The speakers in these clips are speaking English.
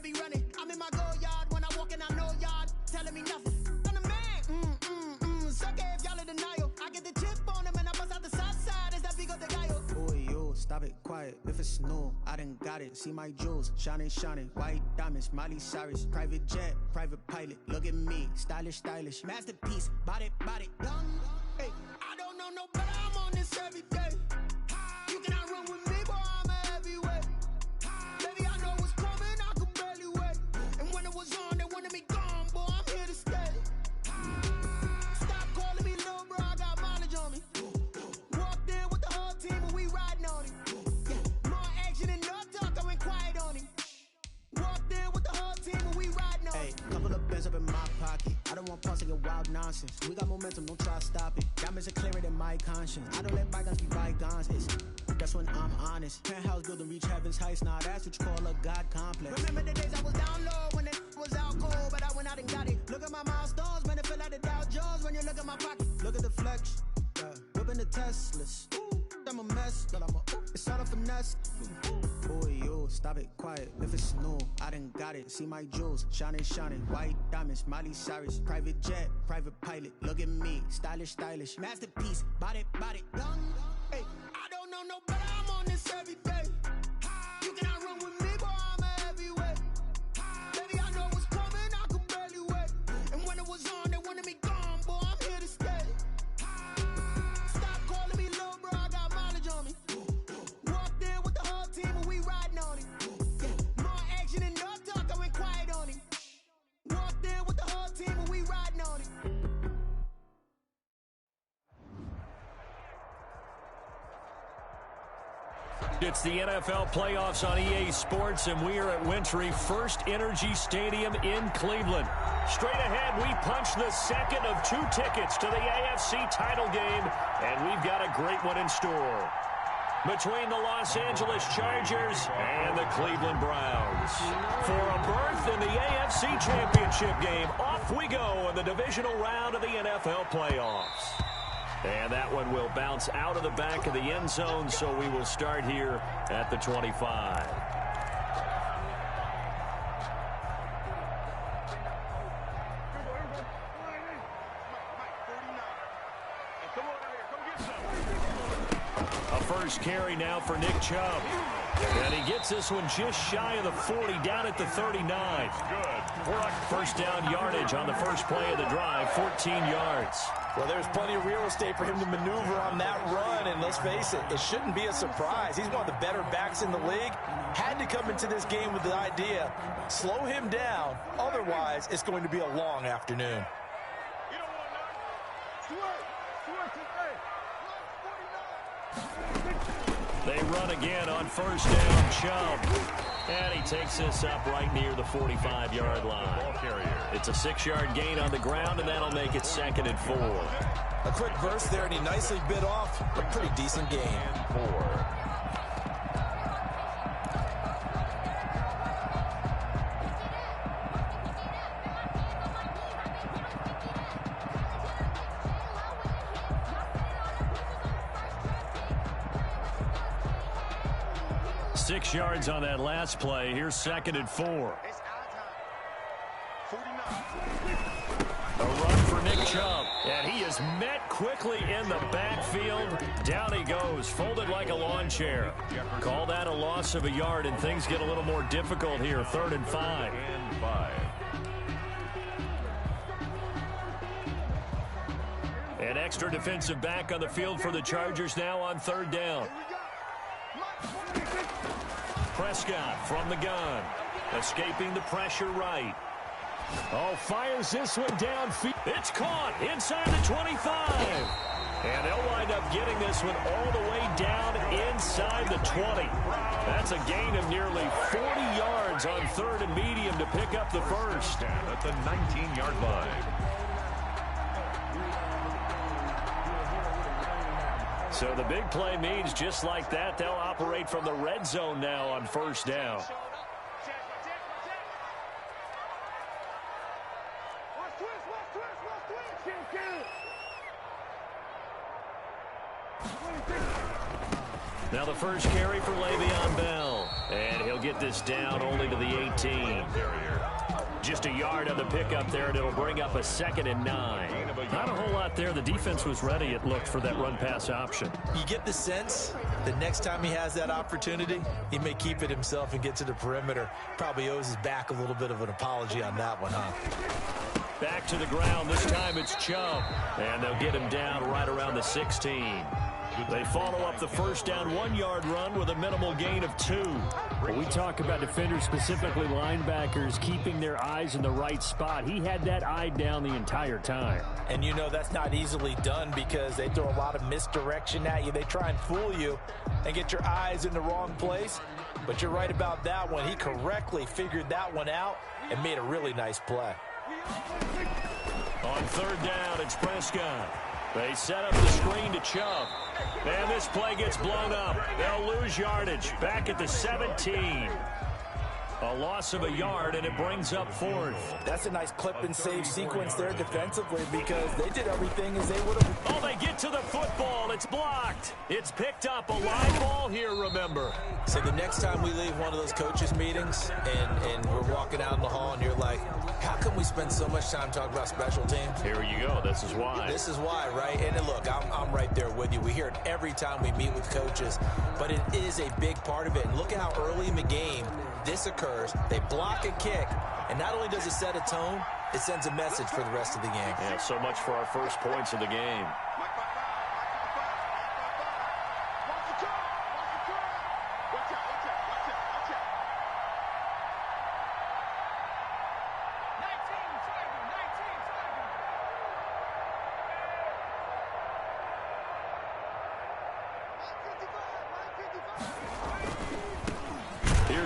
be running. I'm in my go yard when I walk in, I know y'all telling me nothing. I'm the man. Suck it if y'all in denial. I get the chip on them and I bust out the south side. It's that Vigo de Gallo. Boy, yo, stop it, quiet. If it's snow, I done got it. See my jewels, shining, shining. White diamonds, Miley Cyrus. Private jet, private pilot. Look at me, stylish, stylish. Masterpiece, body, done. Hey, I don't know no better. I'm on this every day. You cannot run with me, boy. I'm a heavyweight. Baby, I know what's coming. I could barely wait. And when it was on, they wanted me gone, boy. I'm here to stay. Stop calling me little bro. I got mileage on me. Walked in with the whole team and we riding on him. Yeah, more action and no talk. I went quiet on him. Walked in with the whole team and we riding on him. Hey, couple of bands up in my pocket. I don't want pause to get wild nonsense. We got momentum, don't try to stop it. Diamonds are clearer than my conscience. I don't let bygones be bygones. That's when I'm honest. Penthouse building reach heaven's heights. Now that's what you call a God complex. Remember the days I was down low when it was out cold, but I went out and got it. Look at my milestones, man, it feel like the Dow Jones when you look at my pocket. Look at the flex, whipping the Teslas. I'm a mess, but it's all a finesse. Boy, yo, stop it, quiet. If it's snow, I done got it. See my jewels, shining, shining. White diamonds, Miley Cyrus. Private jet, private pilot. Look at me, stylish, stylish. Masterpiece, body, done. Hey, I don't know no better. I'm on this every day. You cannot run with me, boy. I'm a heavyweight. Baby, I know what's coming. I could barely wait. And when it was on, they wanted me gone, boy. I'm here to stay. Stop calling me little bro. I got mileage on me. Walked in with the whole team and we riding on him. Yeah, more action and no talk. I went quiet on him. Walked in with the whole team and we riding on him. It's the NFL playoffs on EA Sports, and we are at Wintry First Energy Stadium in Cleveland. Straight ahead, we punch the second of 2 tickets to the AFC title game, and we've got a great one in store. Between the Los Angeles Chargers and the Cleveland Browns. For a berth in the AFC Championship game, off we go in the divisional round of the NFL playoffs. And that one will bounce out of the back of the end zone, so we will start here at the 25. A first carry now for Nick Chubb. And he gets this one just shy of the 40, down at the 39. Good. First down yardage on the first play of the drive, 14 yards. Well, there's plenty of real estate for him to maneuver on that run, and let's face it, it shouldn't be a surprise. He's one of the better backs in the league. Had to come into this game with the idea, slow him down, otherwise it's going to be a long afternoon. They run again on first down, Chubb. And he takes this up right near the 45-yard line. It's a 6-yard gain on the ground, and that'll make it 2nd and 4. A quick burst there, and he nicely bit off a pretty decent gain. 4. Six yards on that last play. Here's 2nd and 4. A run for Nick Chubb. And he is met quickly in the backfield. Down he goes, folded like a lawn chair. Call that a loss of a yard, and things get a little more difficult here. 3rd and 5. An extra defensive back on the field for the Chargers now on 3rd down. Prescott from the gun, escaping the pressure right. Oh, fires this one downfield. It's caught inside the 25. And they'll wind up getting this one all the way down inside the 20. That's a gain of nearly 40 yards on 3rd and medium to pick up the first. At the 19-yard line. So the big play means just like that, they'll operate from the red zone now on first down. Now the first carry for Le'Veon Bell. And he'll get this down only to the 18. Just a yard on the pickup there, and it'll bring up a 2nd and 9. Not a whole lot there. The defense was ready, it looked, for that run-pass option. You get the sense that next time he has that opportunity, he may keep it himself and get to the perimeter. Probably owes his back a little bit of an apology on that one, huh? Back to the ground. This time it's Chubb. And they'll get him down right around the 16. They follow up the first down 1-yard run with a minimal gain of 2. When we talk about defenders, specifically linebackers, keeping their eyes in the right spot, he had that eye down the entire time. And you know that's not easily done because they throw a lot of misdirection at you. They try and fool you and get your eyes in the wrong place. But you're right about that one. He correctly figured that one out and made a really nice play. On 3rd down, it's Prescott. They set up the screen to Chubb. And this play gets blown up. They'll lose yardage. Back at the 17. A loss of a yard, and it brings up 4th. That's a nice clip and save sequence there defensively because they did everything as they would have. Oh, they get to the football. It's blocked. It's picked up. A live ball here, remember. So the next time we leave one of those coaches meetings and we're walking out in the hall and you're like, how come we spend so much time talking about special teams? Here you go. This is why. This is why, right? And look, I'm right there with you. We hear it every time we meet with coaches, but it is a big part of it. And look at how early in the game this occurs. They block a kick, and not only does it set a tone, it sends a message for the rest of the game. Yeah, so much for our first points of the game.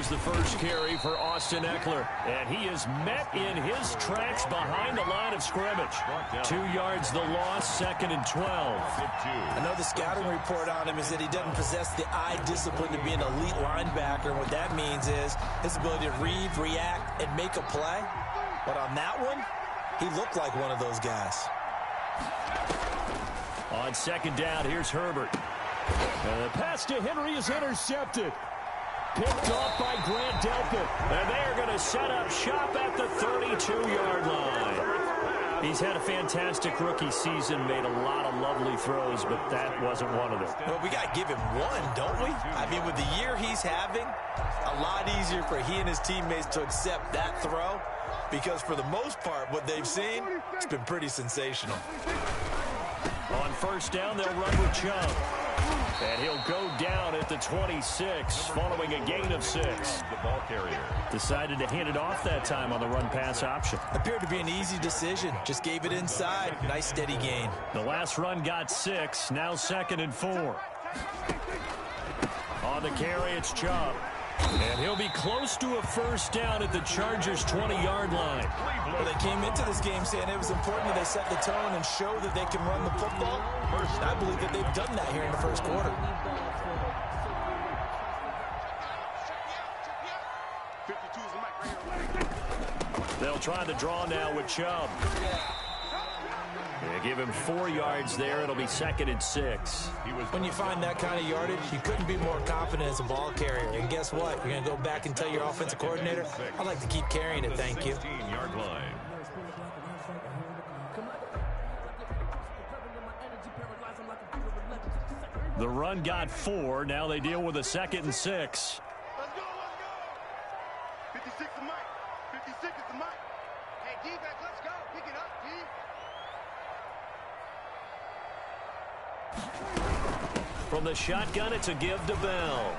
The first carry for Austin Eckler, and he is met in his tracks behind the line of scrimmage. 2 yards the loss, 2nd and 12. I know the scouting report on him is that he doesn't possess the eye discipline to be an elite linebacker. What that means is his ability to read, react, and make a play. But on that one, he looked like one of those guys. On 2nd down, here's Herbert. And the pass to Henry is intercepted. Picked off by Grant Delpit. And they're going to set up shop at the 32-yard line. He's had a fantastic rookie season, made a lot of lovely throws, but that wasn't one of them. Well, we got to give him one, don't we? I mean, with the year he's having, a lot easier for he and his teammates to accept that throw because for the most part, what they've seen, it's been pretty sensational. On 1st down, they'll run with Chubb. And he'll go down at the 26 following a gain of 6. The ball carrier decided to hand it off that time on the run-pass option. Appeared to be an easy decision. Just gave it inside. Nice steady gain. The last run got 6. Now 2nd and 4. On the carry, it's Chubb. And he'll be close to a first down at the Chargers' 20-yard line. Well, they came into this game saying it was important that they set the tone and show that they can run the football. I believe that they've done that here in the first quarter. They'll try the draw now with Chubb. They give him 4 yards there. It'll be 2nd and 6. When you find that kind of yardage, you couldn't be more confident as a ball carrier. And guess what? You're going to go back and tell your offensive coordinator, I'd like to keep carrying it, thank you. 15-yard line. The run got 4. Now they deal with a 2nd and 6. Let's go. 56 is Mike. 56 is the Mike. Hey, D-back, let's go. Pick it up, D. From the shotgun, it's a give to Bell.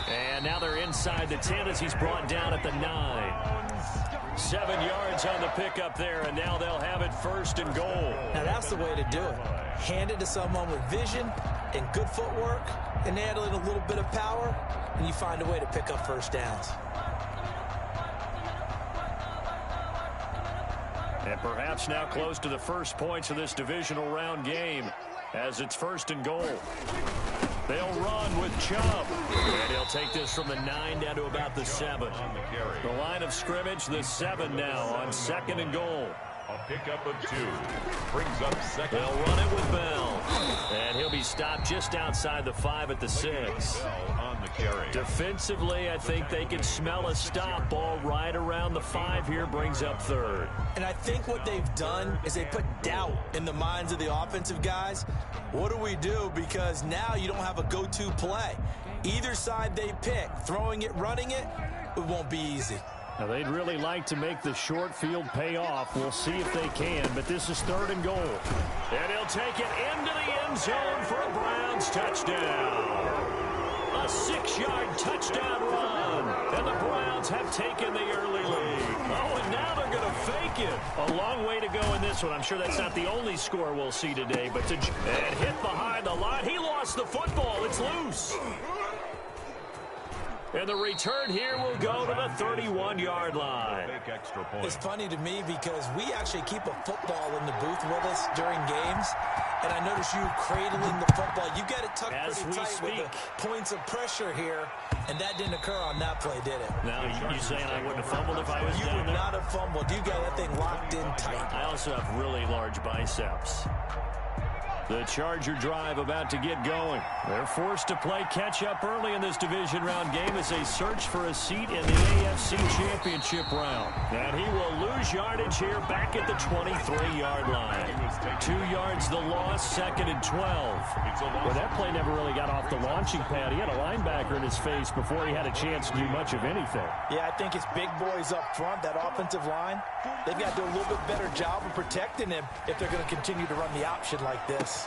And now they're inside the 10 as he's brought down at the 9. 7 yards on the pickup there, and now they'll have it 1st and goal. Now that's the way to do it. Hand it to someone with vision and good footwork, and add in a little bit of power, and you find a way to pick up first downs. And perhaps now close to the first points of this divisional round game as it's 1st and goal. They'll run with Chubb. And he'll take this from the 9 down to about the 7. The line of scrimmage, the 7 now on 2nd and goal. A pickup of 2. Brings up second. They'll run it with Bell. And he'll be stopped just outside the 5 at the 6. Bell on the carry. Defensively, I think they can smell a stop. Ball right around the 5 here, brings up 3rd. And I think what they've done is they put doubt in the minds of the offensive guys. What do we do? Because now you don't have a go-to play. Either side they pick, throwing it, running it, it won't be easy. Now, they'd really like to make the short field pay off. We'll see if they can, but this is 3rd and goal. And he'll take it into the end zone for a Browns touchdown. A 6-yard touchdown run. And the Browns have taken the early lead. Oh, and now they're going to fake it. A long way to go in this one. I'm sure that's not the only score we'll see today. But and hit behind the line. He lost the football. It's loose. And the return here will go to the 31-yard line. Extra point. It's funny to me because we actually keep a football in the booth with us during games. And I notice you cradling the football. You got it tucked pretty tight with the points of pressure here. And that didn't occur on that play, did it? Now, you saying I wouldn't have fumbled if I was You down would there? not have fumbled. You got that thing locked in tight. I also have really large biceps. The Charger drive about to get going. They're forced to play catch-up early in this division round game as they search for a seat in the AFC Championship round. And he will lose yardage here back at the 23-yard line. 2 yards the loss, 2nd and 12. Well, that play never really got off the launching pad. He had a linebacker in his face before he had a chance to do much of anything. Yeah, I think it's big boys up front, that offensive line. They've got to do a little bit better job of protecting him if they're going to continue to run the option like this.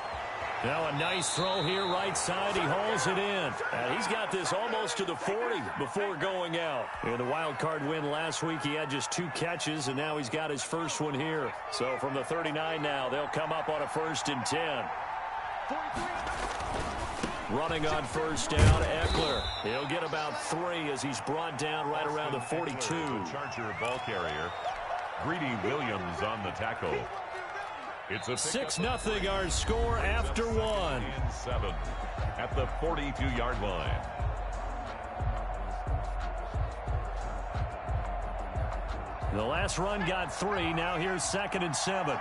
Now a nice throw here right side. He hauls it in. And he's got this almost to the 40 before going out. In the wild card win last week, he had just 2 catches, and now he's got his first one here. So from the 39 now, they'll come up on a 1st and 10. Running on 1st down, Eckler. He'll get about 3 as he's brought down right around the 42. Charger ball carrier. Greedy Williams on the tackle. It's a 6-0 our score after 1. 7 at the 42-yard line. The last run got 3. Now here's 2nd and 7.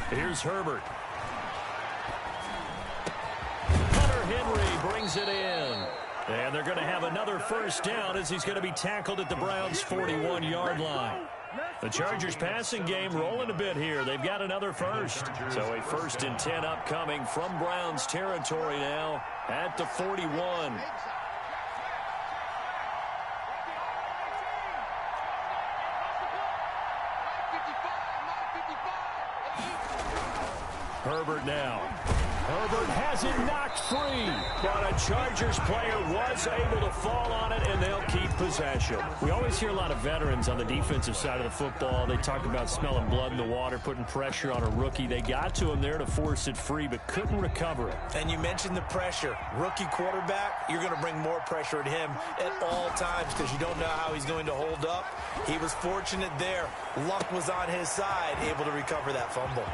Here's Herbert. Hunter Henry brings it in. And they're going to have another 1st down as he's going to be tackled at the Browns' 41-yard line. The Chargers passing game rolling a bit here. They've got another 1st. So a 1st and 10 upcoming from Browns territory now at the 41. Herbert now. Herbert has it knocked free, but a Chargers player was able to fall on it, and they'll keep possession. We always hear a lot of veterans on the defensive side of the football. They talk about smelling blood in the water, putting pressure on a rookie. They got to him there to force it free, but couldn't recover it. And you mentioned the pressure. Rookie quarterback, you're going to bring more pressure at him at all times because you don't know how he's going to hold up. He was fortunate there. Luck was on his side, able to recover that fumble.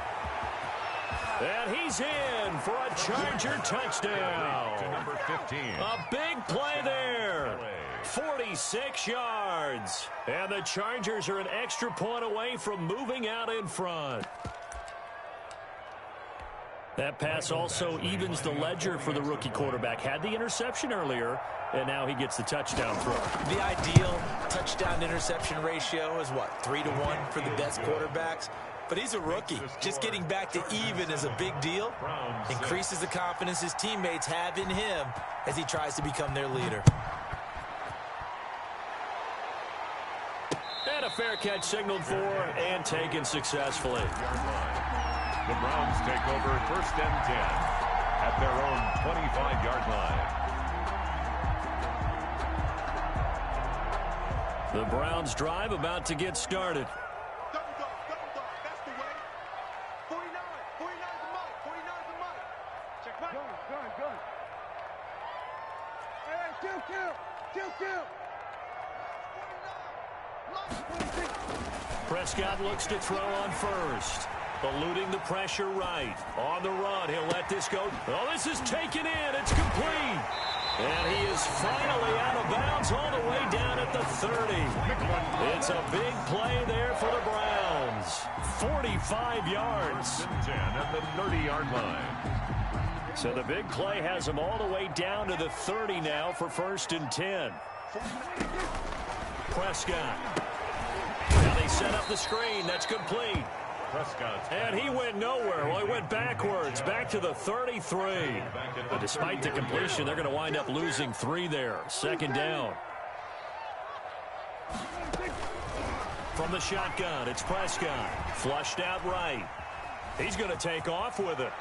And he's in for a Charger touchdown. To number 15. A big play there. 46 yards. And the Chargers are an extra point away from moving out in front. That pass also evens the ledger for the rookie quarterback. Had the interception earlier, and now he gets the touchdown throw. The ideal touchdown-interception ratio is what, 3-to-1 for the best quarterbacks? But he's a rookie. Just getting back to even is a big deal. Increases the confidence his teammates have in him as he tries to become their leader. And a fair catch signaled for and taken successfully. The Browns take over 1st and 10 at their own 25-yard line. The Browns drive about to get started. Prescott looks to throw on 1st. Eluding the pressure right. On the run, he'll let this go. Oh, this is taken in. It's complete. And he is finally out of bounds all the way down at the 30. It's a big play there for the Browns. 45 yards. 10 at the 30-yard line. So the big play has him all the way down to the 30 now for 1st and 10. Prescott. Now they set up the screen. That's complete. Prescott. And he went nowhere. Well, he went backwards, back to the 33. But despite the completion, they're going to wind up losing 3 there. 2nd down. From the shotgun, it's Prescott. Flushed out right. He's going to take off with it.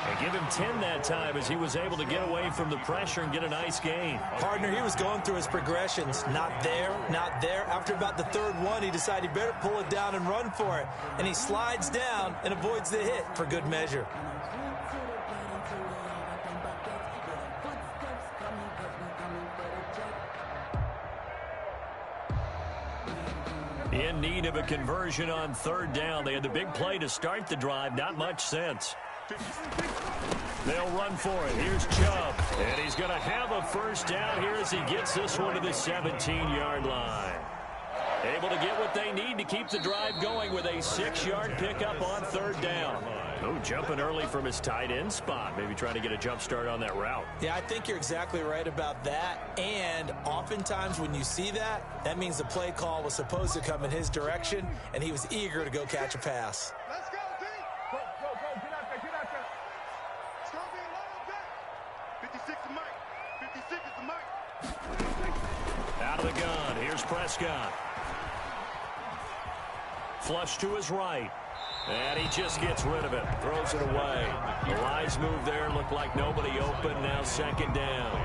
And give him 10 that time as he was able to get away from the pressure and get a nice gain. Partner, he was going through his progressions. Not there, not there. After about the 3rd one, he decided he better pull it down and run for it. And he slides down and avoids the hit for good measure. In need of a conversion on 3rd down. They had the big play to start the drive. Not much sense. They'll run for it. Here's Chubb. And he's going to have a 1st down here as he gets this one to the 17-yard line. Able to get what they need to keep the drive going with a 6-yard pickup on 3rd down. Oh, jumping early from his tight end spot. Maybe trying to get a jump start on that route. Yeah, I think you're exactly right about that. And oftentimes when you see that, that means the play call was supposed to come in his direction, and he was eager to go catch a pass. Let's go, team. Go, get out there, get out there. It's going to be a long day. 56 is Mike. 56 is the Mike. Out of the gun. Here's Prescott. Flush to his right. And he just gets rid of it. Throws it away. The lines move there. Looked like nobody open. Now 2nd down.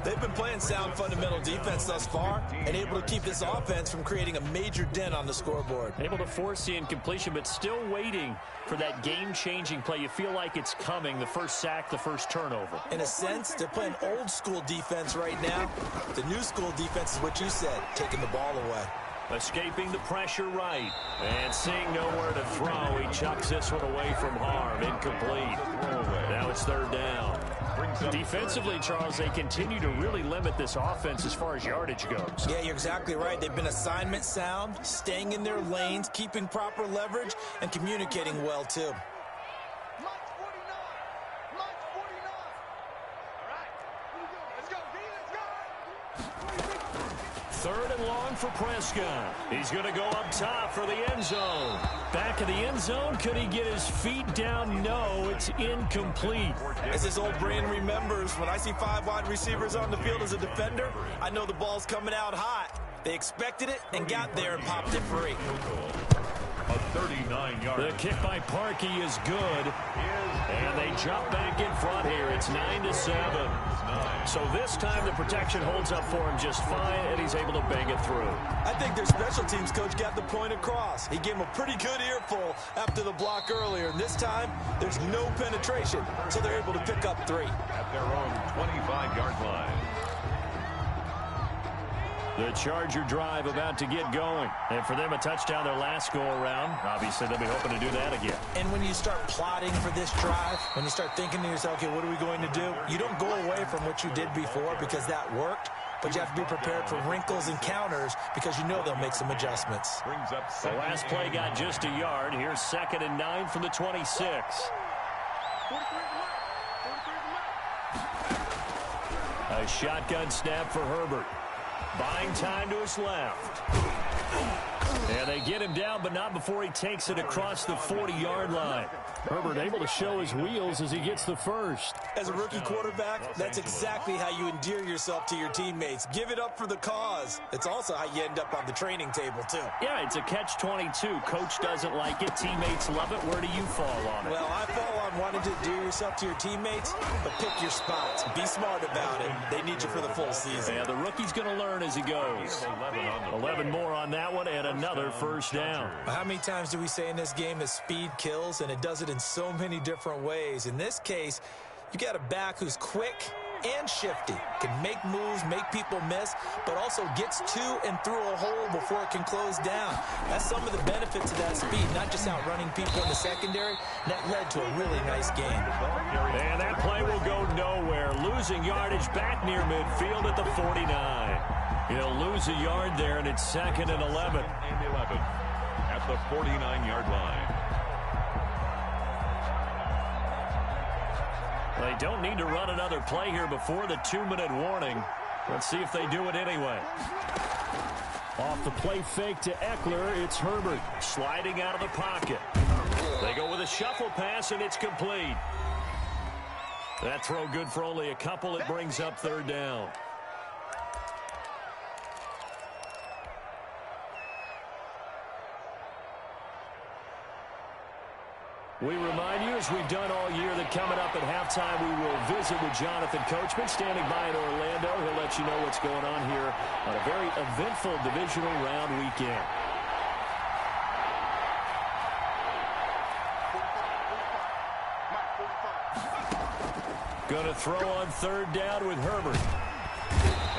They've been playing sound fundamental defense thus far and able to keep this offense from creating a major dent on the scoreboard. Able to force the incompletion, but still waiting for that game-changing play. You feel like it's coming, the first sack, the first turnover. In a sense, they're playing old-school defense right now. The new-school defense is what you said, taking the ball away. Escaping the pressure right. And seeing nowhere to throw, he chucks this one away from harm. Incomplete. Now it's 3rd down. Defensively, Charles, they continue to really limit this offense as far as yardage goes. Yeah, you're exactly right. They've been assignment sound, staying in their lanes, keeping proper leverage, and communicating well, too. Mike 49. Mike 49. All right. Here we go. Let's go, D. Let's go. 3rd and long for Prescott. He's going to go up top for the end zone. Back of the end zone. Could he get his feet down? No, it's incomplete. As his old brain remembers, when I see 5 wide receivers on the field as a defender, I know the ball's coming out hot. They expected it and got there and popped it free. A 39-yard. The kick by Parkey is good. And they jump back in front here. It's 9-7. So this time the protection holds up for him just fine, and he's able to bang it through. I think their special teams coach got the point across. He gave him a pretty good earful after the block earlier. And this time, there's no penetration, so they're able to pick up 3. At their own 25-yard line. The Charger drive about to get going. And for them, a touchdown their last go-around. Obviously, they'll be hoping to do that again. And when you start plotting for this drive, when you start thinking to yourself, okay, what are we going to do? You don't go away from what you did before because that worked, but you have to be prepared for wrinkles and counters because you know they'll make some adjustments. Brings up The last play got just a yard. Here's 2nd and 9 from the 26. 43 is Mike. A shotgun snap for Herbert. Buying time to his left. And they get him down, but not before he takes it across the 40-yard line. Herbert able to show his wheels as he gets the first. As a rookie quarterback, that's exactly how you endear yourself to your teammates. Give it up for the cause. It's also how you end up on the training table, too. Yeah, it's a catch-22. Coach doesn't like it. Teammates love it. Where do you fall on it? Well, I fall on wanting to endear yourself to your teammates, but pick your spots. Be smart about it. They need you for the full season. Yeah, the rookie's going to learn as he goes. 11 more on that one and another first down. How many times do we say in this game that speed kills, and it does it in so many different ways? In this case, you got a back who's quick and shifty. Can make moves, make people miss, but also gets to and through a hole before it can close down. That's some of the benefits of that speed, not just outrunning people in the secondary. That led to a really nice game. And that play will go nowhere. Losing yardage back near midfield at the 49. He'll lose a yard there, and it's 2nd and 11. At the 49-yard line. They don't need to run another play here before the 2-minute warning. Let's see if they do it anyway. Off the play fake to Eckler, it's Herbert sliding out of the pocket. They go with a shuffle pass, and it's complete. That throw good for only a couple. It brings up 3rd down. We remind you, as we've done all year, that coming up at halftime, we will visit with Jonathan Coachman, standing by in Orlando. He'll let you know what's going on here on a very eventful divisional round weekend. Going to throw on 3rd down with Herbert.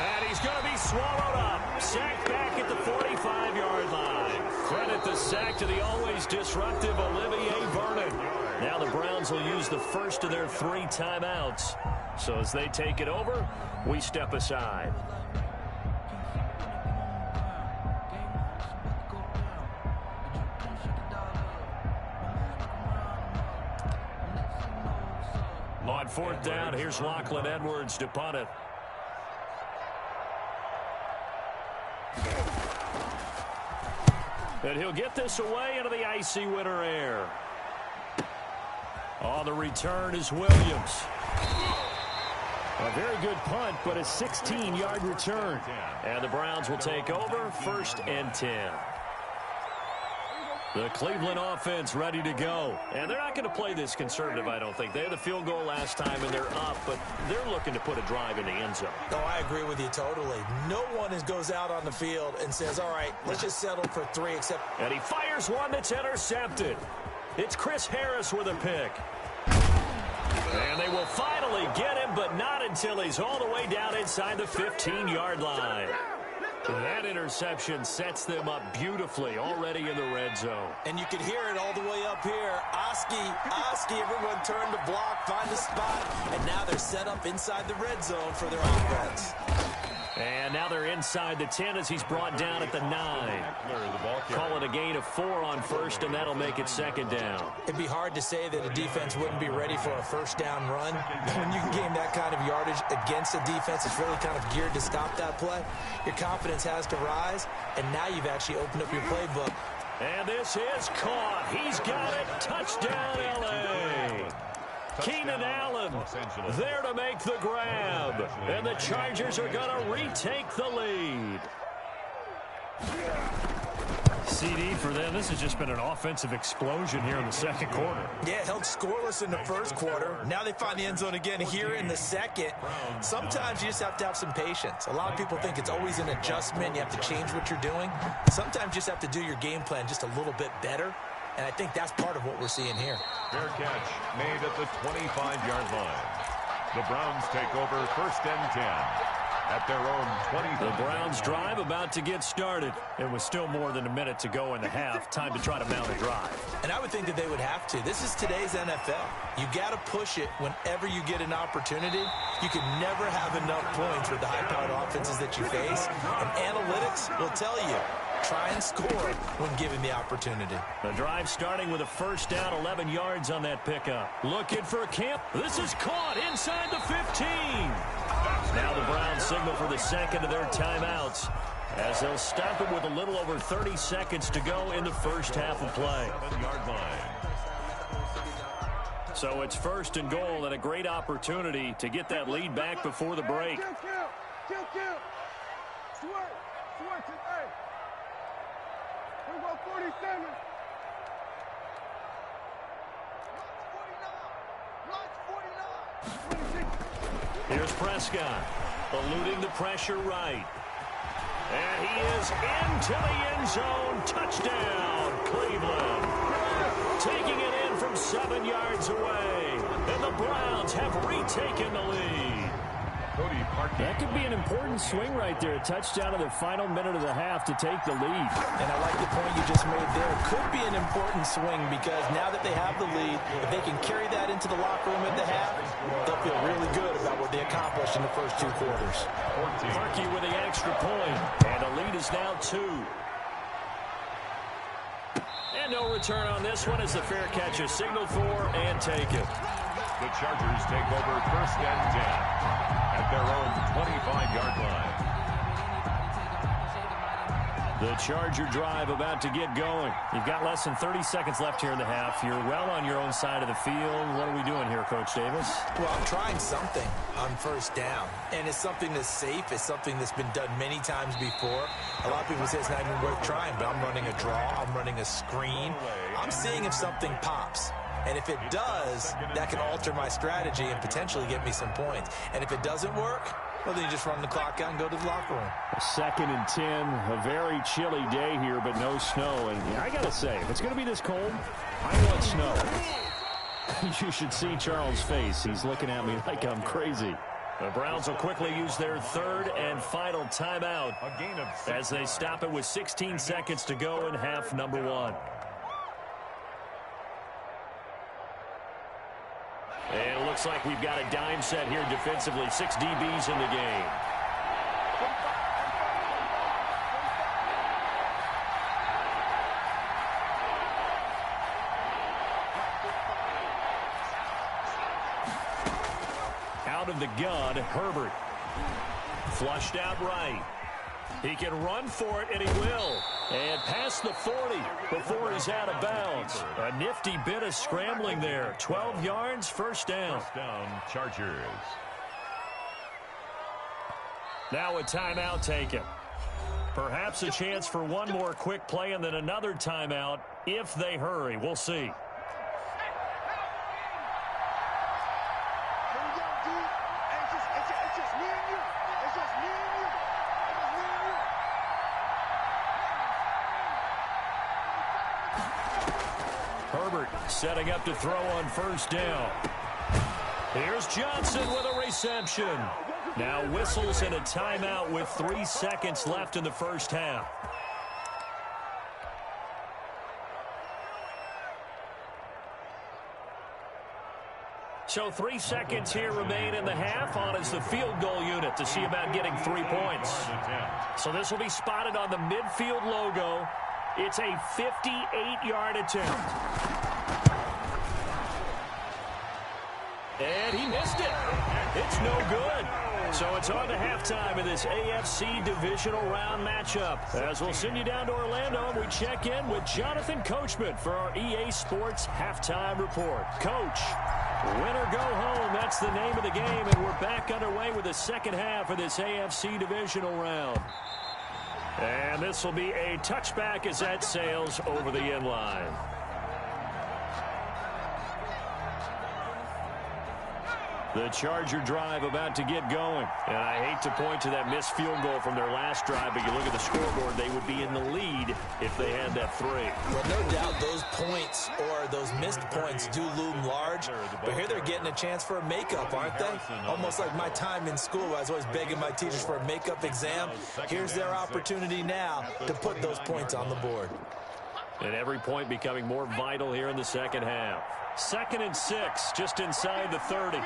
And he's going to be swallowed up. Sacked back at the 45-yard line. Credit the sack to the always disruptive Olivier Vernon. Now the Browns will use the first of their 3 timeouts. So as they take it over, we step aside. On 4th down, here's Lachlan Edwards to punt it. And he'll get this away into the icy winter air. On the return is Williams. A very good punt, but a 16-yard return. And the Browns will take over, 1st and 10. The Cleveland offense ready to go. And they're not going to play this conservative, I don't think. They had the field goal last time, and they're up, but they're looking to put a drive in the end zone. Oh, I agree with you totally. No one goes out on the field and says, all right, let's just settle for 3, except... And he fires one that's intercepted. It's Chris Harris with a pick. And they will finally get him, but not until he's all the way down inside the 15-yard line. That interception sets them up beautifully already in the red zone. And you can hear it all the way up here. Oski, everyone turned to block, find a spot, and now they're set up inside the red zone for their offense. And now they're inside the 10 as he's brought down at the 9. Call it a gain of 4 on 1st, and that'll make it 2nd down. It'd be hard to say that a defense wouldn't be ready for a 1st down run. When you can gain that kind of yardage against a defense, it's really kind of geared to stop that play. Your confidence has to rise, and now you've actually opened up your playbook. And this is caught. He's got it. Touchdown, L.A. Keenan Allen there to make the grab. And the Chargers are going to retake the lead. CD for them. This has just been an offensive explosion here in the 2nd quarter. Yeah, held scoreless in the 1st quarter. Now they find the end zone again here in the 2nd. Sometimes you just have to have some patience. A lot of people think it's always an adjustment. You have to change what you're doing. Sometimes you just have to do your game plan just a little bit better. And I think that's part of what we're seeing here. Fair catch made at the 25-yard line. The Browns take over 1st and 10 at their own 25. The Browns drive about to get started. It was still more than a minute to go in the half. Time to try to mount a drive. And I would think that they would have to. This is today's NFL. You got to push it whenever you get an opportunity. You can never have enough points with the high-powered offenses that you face. And analytics will tell you, try and score when given the opportunity. The drive starting with a 1st down, 11 yards on that pickup. Looking for a camp. This is caught inside the 15. Now the Browns signal for the 2nd of their timeouts as they'll stop it with a little over 30 seconds to go in the 1st half of play. 7-yard line. So it's 1st and goal and a great opportunity to get that lead back before the break. Here's Prescott, eluding the pressure right. And he is into the end zone. Touchdown, Cleveland. Taking it in from 7 yards away. And the Browns have retaken the lead. That could be an important swing right there. A touchdown in the final minute of the half to take the lead. And I like the point you just made there. Could be an important swing because now that they have the lead, if they can carry that into the locker room at the half, they'll feel really good about what they accomplished in the first 2 quarters. Markey with the extra point, and the lead is now 2. And no return on this one as the fair catch is signaled for and taken. The Chargers take over 1st and 10 at their own 25-yard line. The Charger drive about to get going. You've got less than 30 seconds left here in the half. You're well on your own side of the field. What are we doing here, Coach Davis? Well, I'm trying something on 1st down. And it's something that's safe. It's something that's been done many times before. A lot of people say it's not even worth trying, but I'm running a draw. I'm running a screen. I'm seeing if something pops. And if it does, that can alter my strategy and potentially get me some points. And if it doesn't work, well, then you just run the clock out and go to the locker room. 2nd and 10, a very chilly day here, but no snow. And I got to say, if it's going to be this cold, I want snow. You should see Charles' face. He's looking at me like I'm crazy. The Browns will quickly use their 3rd and final timeout as they stop it with 16 seconds to go in half number 1. And it looks like we've got a dime set here defensively. 6 DBs in the game. Out of the gun, Herbert. Flushed out right. He can run for it, and he will. And past the 40 before he's out of bounds. A nifty bit of scrambling there. 12 yards, 1st down. 1st down, Chargers. Now a timeout taken. Perhaps a chance for one more quick play and then another timeout if they hurry. We'll see. Herbert setting up to throw on 1st down. Here's Johnson with a reception. Now whistles and a timeout with 3 seconds left in the 1st half. So 3 seconds here remain in the half. On is the field goal unit to see about getting 3 points. So this will be spotted on the midfield logo. It's a 58-yard attempt. And he missed it. It's no good. So it's on to halftime in this AFC divisional round matchup. As we'll send you down to Orlando, and we check in with Jonathan Coachman for our EA Sports Halftime Report. Coach, win or go home, that's the name of the game, and we're back underway with the 2nd half of this AFC divisional round. And this will be a touchback as that sails over the end line. The Charger drive about to get going. And I hate to point to that missed field goal from their last drive, but you look at the scoreboard, they would be in the lead if they had that 3. Well, no doubt those points or those missed points do loom large. But here they're getting a chance for a makeup, aren't they? Almost like my time in school. I was always begging my teachers for a makeup exam. Here's their opportunity now to put those points on the board. And every point becoming more vital here in the 2nd half. 2nd and 6, just inside the 30.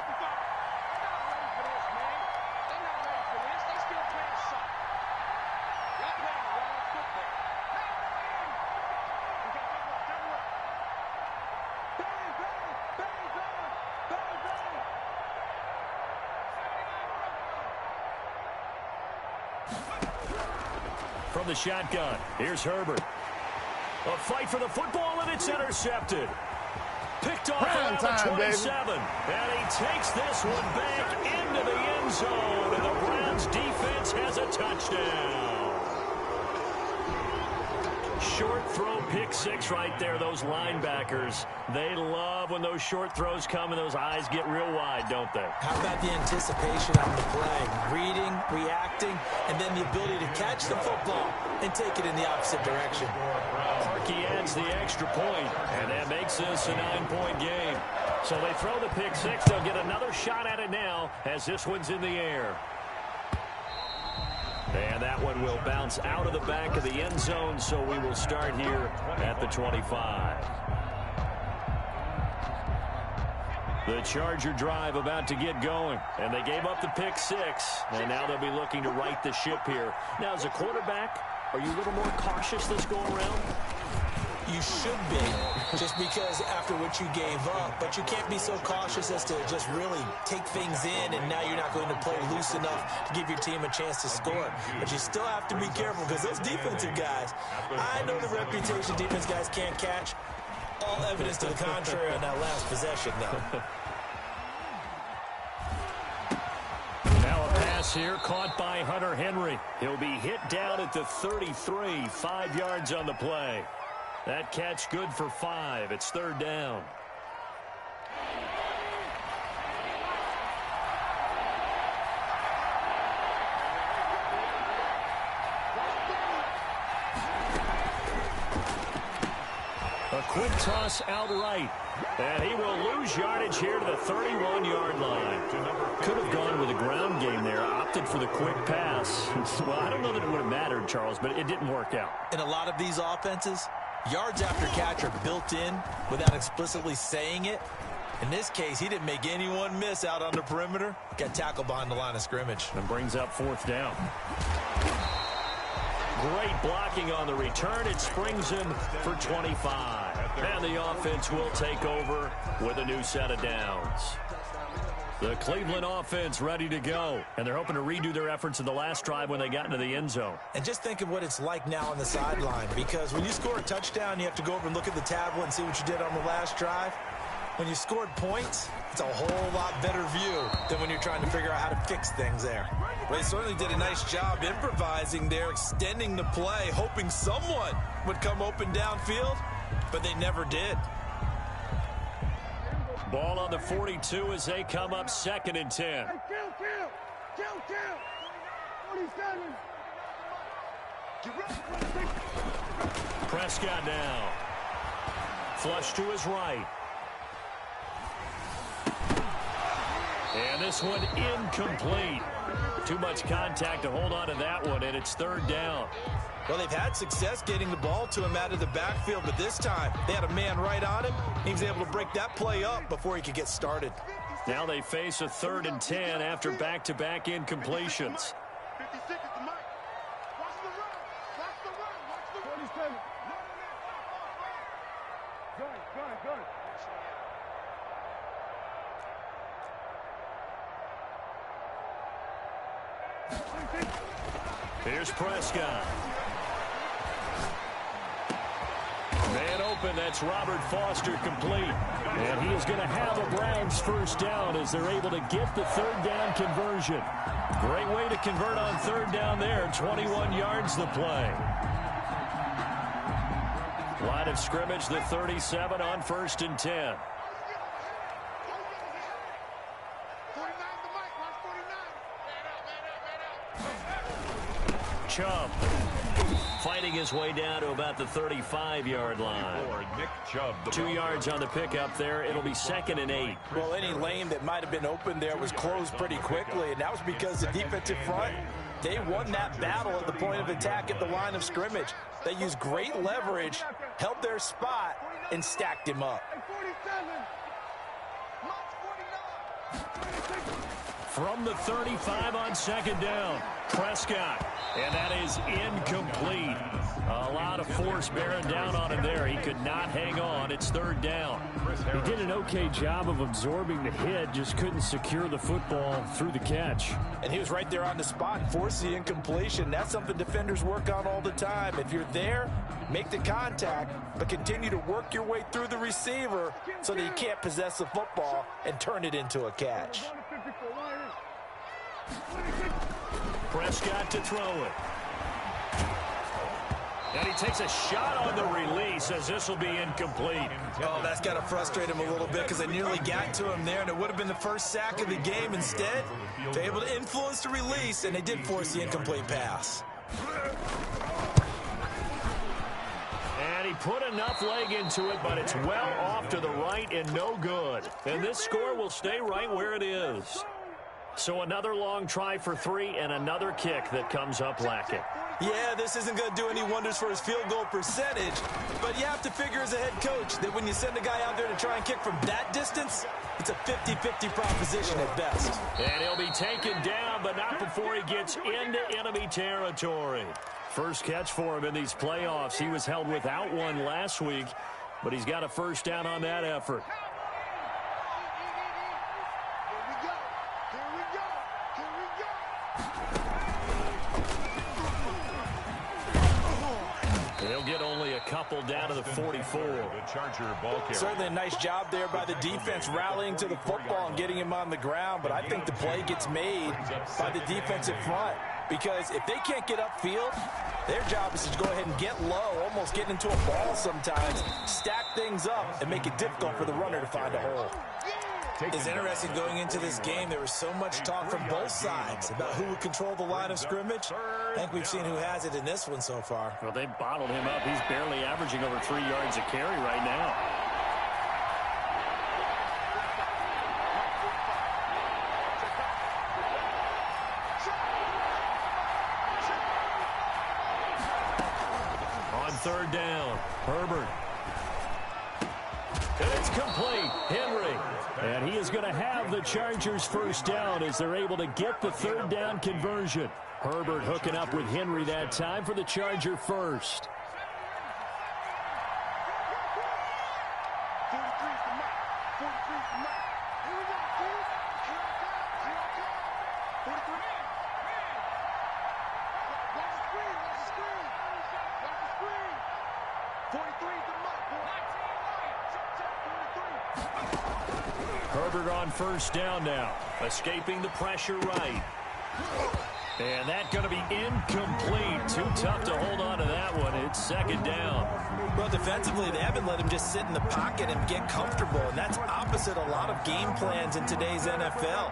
From the shotgun, here's Herbert. A fight for the football, and it's intercepted. Picked off around the 27. Baby. And he takes this one back into the end zone, and the Browns defense has a touchdown. Short throw, pick 6 right there. Those linebackers, they love when those short throws come and those eyes get real wide, don't they? How about the anticipation on the play? Reading, reacting, and then the ability to catch the football and take it in the opposite direction. Parkey adds the extra point, and that makes this a 9-point game. So they throw the pick six. They'll get another shot at it now as this one's in the air. And that one will bounce out of the back of the end zone, so we will start here at the 25. The Charger drive about to get going, and they gave up the pick six, and now they'll be looking to right the ship here. Now, as a quarterback, are you a little more cautious this go-around? You should be, just because after what you gave up, but you can't be so cautious as to just really take things in, and now you're not going to play loose enough to give your team a chance to score. But you still have to be careful, because those defensive guys, I know the reputation defense guys can't catch. All evidence to the contrary on that last possession, though. Now a pass here caught by Hunter Henry. He'll be hit down at the 33, 5 yards on the play. That catch good for 5. It's third down. A quick toss out right. And he will lose yardage here to the 31-yard line. Could have gone with a ground game there. Opted for the quick pass. Well, I don't know that it would have mattered, Charles, but it didn't work out. In a lot of these offenses, yards after catch are built in without explicitly saying it. In this case, he didn't make anyone miss out on the perimeter. Got tackled behind the line of scrimmage. And brings up fourth down. Great blocking on the return. It springs him for 25. And the offense will take over with a new set of downs. The Cleveland offense ready to go. And they're hoping to redo their efforts in the last drive when they got into the end zone. And just think of what it's like now on the sideline. Because when you score a touchdown, you have to go over and look at the tablet and see what you did on the last drive. When you scored points, it's a whole lot better view than when you're trying to figure out how to fix things there. Well, they certainly did a nice job improvising there, extending the play, hoping someone would come open downfield, but they never did. Ball on the 42 as they come up 2nd and 10. Hey, kill. 47. Prescott now. Flush to his right. And this one incomplete. Too much contact to hold on to that one, and it's third down. Well, they've had success getting the ball to him out of the backfield, but this time they had a man right on him. He was able to break that play up before he could get started. Now they face a 3rd and 10 after back-to-back incompletions. 56 is the mic. Watch the run. Watch the run. 47. Good. Here's Prescott. Man open, that's Robert Foster complete. And he is going to have a Browns first down as they're able to get the 3rd down conversion. Great way to convert on 3rd down there. 21 yards the play. Line of scrimmage, the 37 on 1st and 10. Chubb fighting his way down to about the 35-yard line. Nick Chubb, 2 yards on the pickup there. It'll be 2nd and 8. Well, any lane that might have been open there was closed pretty quickly, and that was because the defensive front, they won that battle at the point of attack at the line of scrimmage. They used great leverage, held their spot, and stacked him up. From the 35 on 2nd down, Prescott. And that is incomplete. A lot of force bearing down on him there. He could not hang on. It's 3rd down. He did an okay job of absorbing the hit, just couldn't secure the football through the catch. And he was right there on the spot and forced the incompletion. That's something defenders work on all the time. If you're there, make the contact, but continue to work your way through the receiver so that you can't possess the football and turn it into a catch. Prescott to throw it. And he takes a shot on the release as this will be incomplete. Oh, that's got to frustrate him a little bit because they nearly got to him there, and it would have been the first sack of the game. Instead, they're able to influence the release, and they did force the incomplete pass. And he put enough leg into it, but it's well off to the right and no good. And this score will stay right where it is. So another long try for 3 and another kick that comes up lacking. Yeah, this isn't going to do any wonders for his field goal percentage, but you have to figure as a head coach that when you send a guy out there to try and kick from that distance, it's a 50-50 proposition at best. And he'll be taken down, but not before he gets into enemy territory. First catch for him in these playoffs. He was held without one last week, but he's got a first down on that effort. He'll get only a couple down to the 44. The Charger ball carrier. Certainly a nice job there by the defense rallying to the football and getting him on the ground, but I think the play gets made by the defensive front because if they can't get upfield, their job is to go ahead and get low, almost get into a ball sometimes, stack things up, and make it difficult for the runner to find a hole. It's interesting going into this game. There was so much talk from both sides about who would control the line of scrimmage. I think we've seen who has it in this one so far. Well, they bottled him up. He's barely averaging over 3 yards a carry right now. On third down, Herbert. And it's complete. Henry. And he is going to have the Chargers first down as they're able to get the third down conversion. Herbert hooking up with Henry that time for the Charger first. Herbert on first down now, escaping the pressure right. And that's going to be incomplete. Too tough to hold on to that one. It's second down. Well, defensively, they haven't let him just sit in the pocket and get comfortable, and that's opposite a lot of game plans in today's NFL.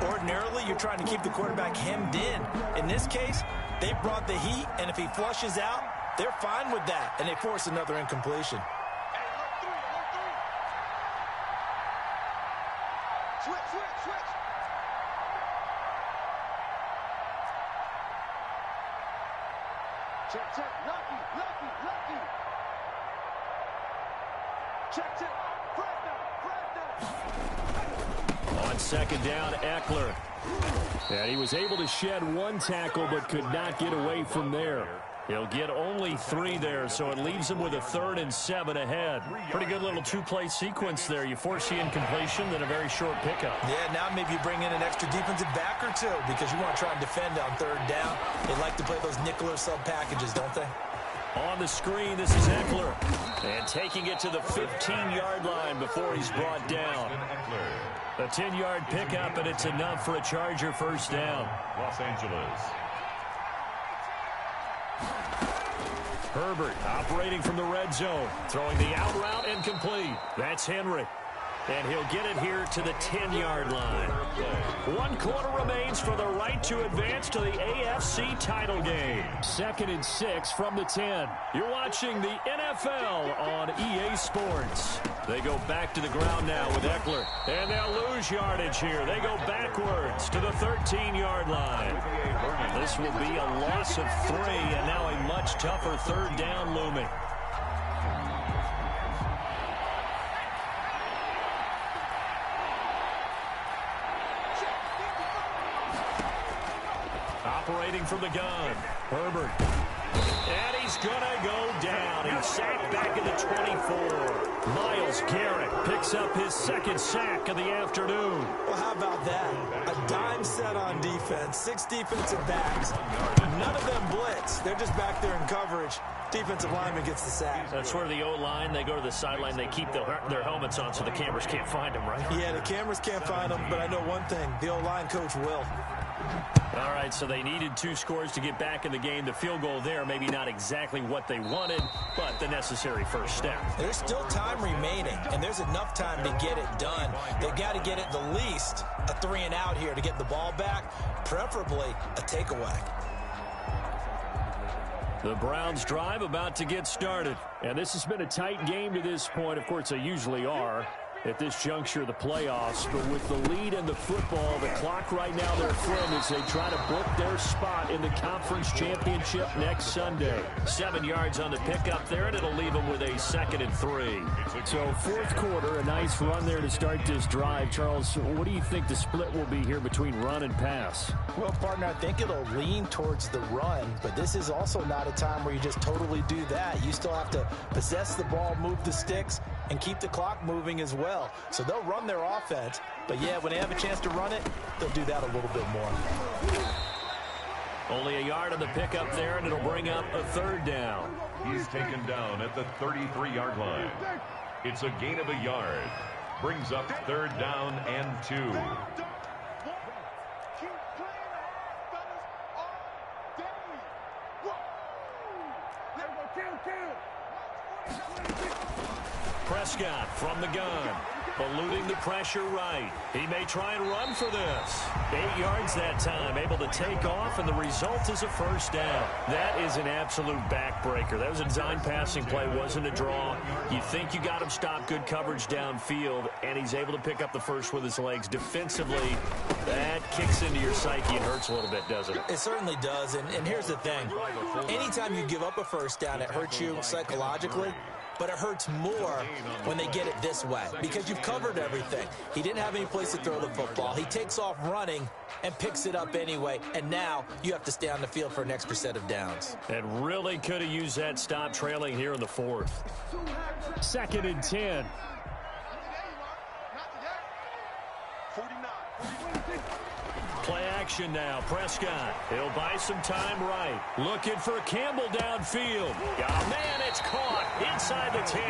Ordinarily, you're trying to keep the quarterback hemmed in. In this case, they brought the heat, and if he flushes out, they're fine with that, and they force another incompletion. Check, lucky. Check, On second down, Eckler. And he was able to shed one tackle but could not get away from there. He'll get only 3 there, so it leaves him with a 3rd and 7 ahead. Pretty good little 2-play sequence there. You force the incompletion, then a very short pickup. Yeah, now maybe you bring in an extra defensive back or two because you want to try and defend on third down. They like to play those nickel or sub packages, don't they? On the screen, this is Eckler. And taking it to the 15-yard line before he's brought down. A 10-yard pickup, and it's enough for a Charger first down. Los Angeles. Herbert operating from the red zone. Throwing the out route incomplete. That's Henry. And he'll get it here to the 10-yard line. 1 quarter remains for the right to advance to the AFC title game. 2nd and 6 from the 10. You're watching the NFL on EA Sports. They go back to the ground now with Eckler. And they'll lose yardage here. They go backwards to the 13-yard line. This will be a loss of 3, and now a much tougher third down looming. Operating from the gun, Herbert. And he's going to go down. He's sacked back at the 24. Myles Garrett picks up his 2nd sack of the afternoon. Well, how about that? A dime set on defense, 6 defensive backs. None of them blitz. They're just back there in coverage. Defensive lineman gets the sack. That's where the O-line, they go to the sideline, they keep their helmets on so the cameras can't find them, right? Yeah, the cameras can't find them, but I know one thing. The O-line coach will. All right, so they needed 2 scores to get back in the game. The field goal there, maybe not exactly what they wanted, but the necessary first step. There's still time remaining, and there's enough time to get it done. They've got to get it the least a 3 and out here to get the ball back, preferably a takeaway. The Browns drive about to get started. And this has been a tight game to this point. Of course, they usually are at this juncture of the playoffs. But with the lead in the football, the clock right now, their friend, as they try to book their spot in the conference championship next Sunday. 7 yards on the pickup there, and it'll leave them with a 2nd and 3. So fourth quarter, a nice run there to start this drive. Charles, what do you think the split will be here between run and pass? Well, partner, I think it'll lean towards the run, but this is also not a time where you just totally do that. You still have to possess the ball, move the sticks, and keep the clock moving as well. So they'll run their offense, but yeah, when they have a chance to run it, they'll do that a little bit more. Only a yard on the pickup there, and it'll bring up a 3rd down. He's taken down at the 33-yard line. It's a gain of a yard. Brings up 3rd down and 2. Prescott from the gun, eluding the pressure right. He may try and run for this. 8 yards that time, able to take off, and the result is a 1st down. That is an absolute backbreaker. That was a design passing play, wasn't a draw. You think you got him stopped, good coverage downfield, and he's able to pick up the first with his legs. Defensively, that kicks into your psyche and hurts a little bit, doesn't it? It certainly does, and here's the thing. Anytime you give up a 1st down, it hurts you psychologically. But it hurts more when they get it this way because you've covered everything. He didn't have any place to throw the football. He takes off running and picks it up anyway, and now you have to stay on the field for an extra set of downs. And really could have used that stop trailing here in the 4th. 2nd and 10. Play action now. Prescott. He'll buy some time right. Looking for Campbell downfield. Oh, man, it's caught inside the 10.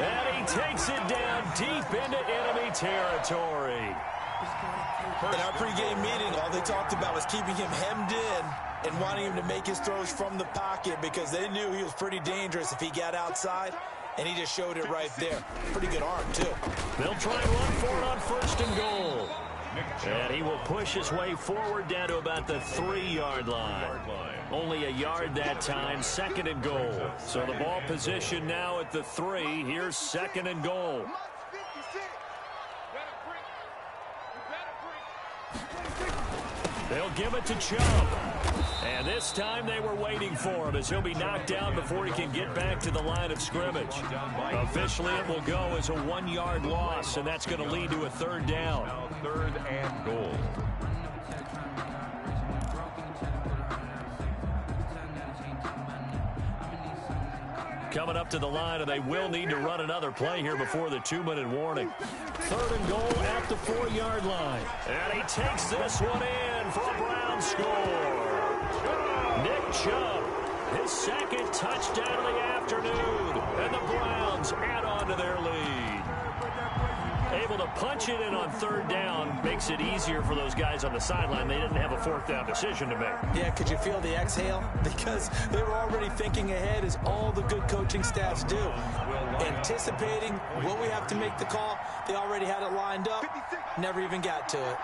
And he takes it down deep into enemy territory. In our pregame meeting, all they talked about was keeping him hemmed in and wanting him to make his throws from the pocket because they knew he was pretty dangerous if he got outside, and he just showed it right there. Pretty good arm, too. They'll try and run for it on 1st and goal. And he will push his way forward down to about the 3-yard line. Only a yard that time, 2nd and goal. So the ball position now at the 3. Here's 2nd and goal. They'll give it to Chubb. And this time they were waiting for him as he'll be knocked down before he can get back to the line of scrimmage. Officially, it will go as a 1-yard loss, and that's going to lead to a 3rd down. Now 3rd and goal. Coming up to the line, and they will need to run another play here before the 2-minute warning. 3rd and goal at the 4-yard line. And he takes this one in for a Brown score. Nick Chubb, his 2nd touchdown of the afternoon. And the Browns add on to their lead. Able to punch it in on 3rd down makes it easier for those guys on the sideline. They didn't have a 4th down decision to make. Yeah, could you feel the exhale? Because they were already thinking ahead, as all the good coaching staffs do. Anticipating, will we have to make the call? They already had it lined up, never even got to it.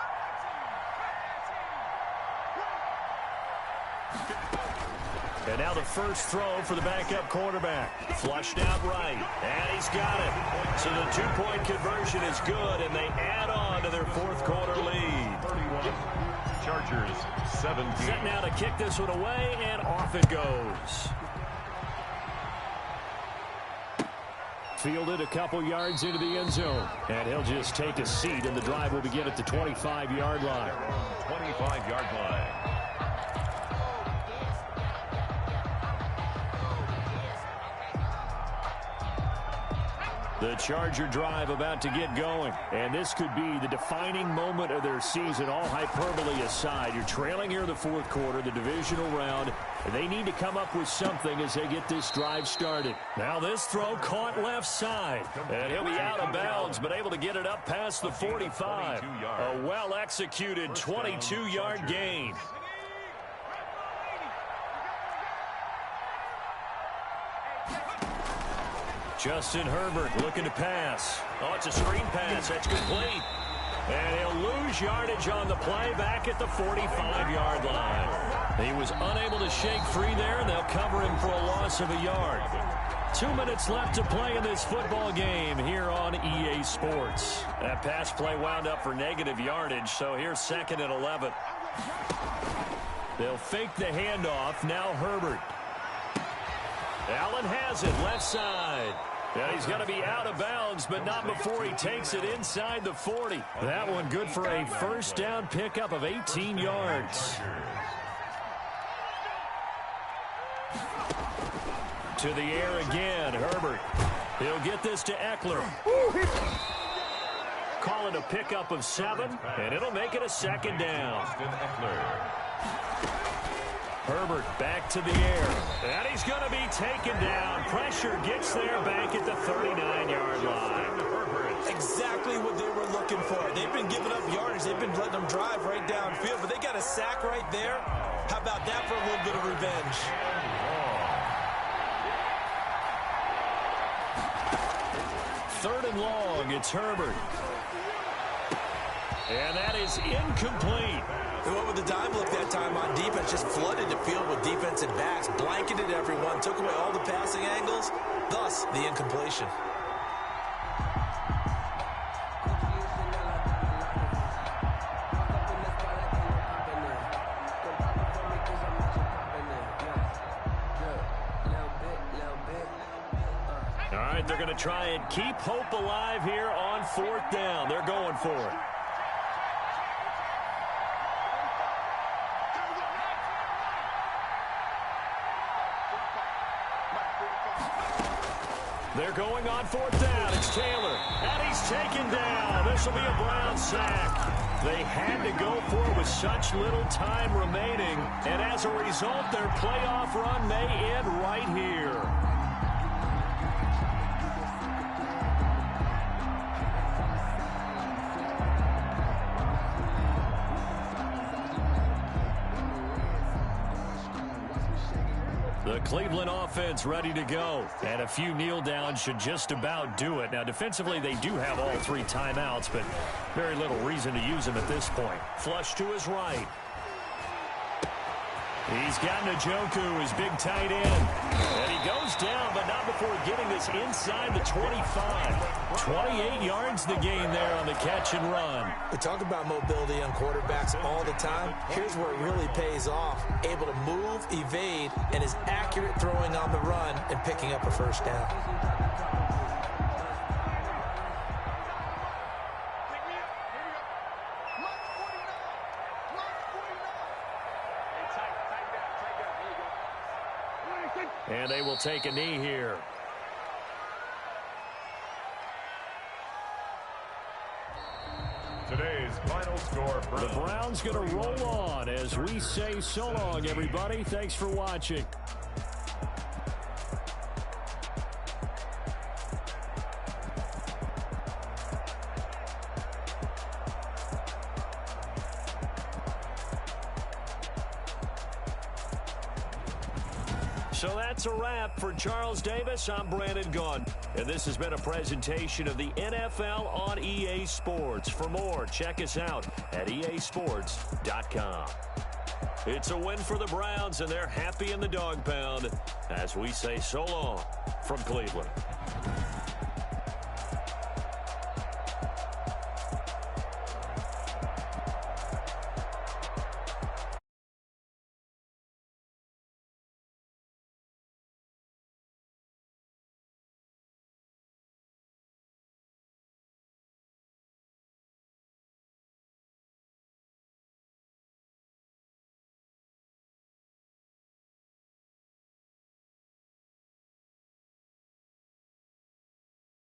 And now the first throw for the backup quarterback. Flushed out right. And he's got it. So the 2-point conversion is good, and they add on to their 4th quarter lead. 31. Chargers 17. Set now to kick this one away, and off it goes. Fielded a couple yards into the end zone. And he'll just take a seat, and the drive will begin at the 25-yard line. 25-yard line. The Charger drive about to get going. And this could be the defining moment of their season, all hyperbole aside. You're trailing here in the 4th quarter, the divisional round. And they need to come up with something as they get this drive started. Now this throw caught left side. And he'll be out of bounds, but able to get it up past the 45. A well-executed 22-yard gain. Justin Herbert looking to pass. Oh, it's a screen pass. That's complete. And he'll lose yardage on the play back at the 45-yard line. He was unable to shake free there, and they'll cover him for a loss of a yard. 2 minutes left to play in this football game here on EA Sports. That pass play wound up for negative yardage, so here's 2nd and 11. They'll fake the handoff. Now Herbert. Allen has it, left side. And he's going to be out of bounds, but not before he takes it inside the 40. That one good for a first down pickup of 18 yards. To the air again, Herbert. He'll get this to Eckler. Call it a pickup of 7, and it'll make it a 2nd down. Herbert back to the air, and he's going to be taken down. Pressure gets there back at the 39-yard line. Exactly what they were looking for. They've been giving up yardage. They've been letting them drive right downfield, but they got a sack right there. How about that for a little bit of revenge? 3rd and long, it's Herbert. And that is incomplete. And what with the dime look that time on defense, just flooded the field with defensive backs, blanketed everyone, took away all the passing angles, thus the incompletion. All right, they're going to try and keep hope alive here on 4th down. They're going for it. They're going on 4th down. It's Taylor. And he's taken down. This will be a Brown sack. They had to go for it with such little time remaining. And as a result, their playoff run may end right here. The Cleveland offense ready to go. And a few kneel downs should just about do it. Now, defensively, they do have all 3 timeouts, but very little reason to use them at this point. Flush to his right. He's got Njoku, his big tight end. And he goes down, but not before getting this inside the 25. 28 yards the gain there on the catch and run. We talk about mobility on quarterbacks all the time. Here's where it really pays off. Able to move, evade, and is accurate throwing on the run and picking up a first down. And they will take a knee here. Today's final score. The Browns going to roll on as we say so long, everybody. Thanks for watching. So that's a wrap for Charles Davis. I'm Brandon Gunn. And this has been a presentation of the NFL on EA Sports. For more, check us out at easports.com. It's a win for the Browns, and they're happy in the dog pound as we say so long from Cleveland.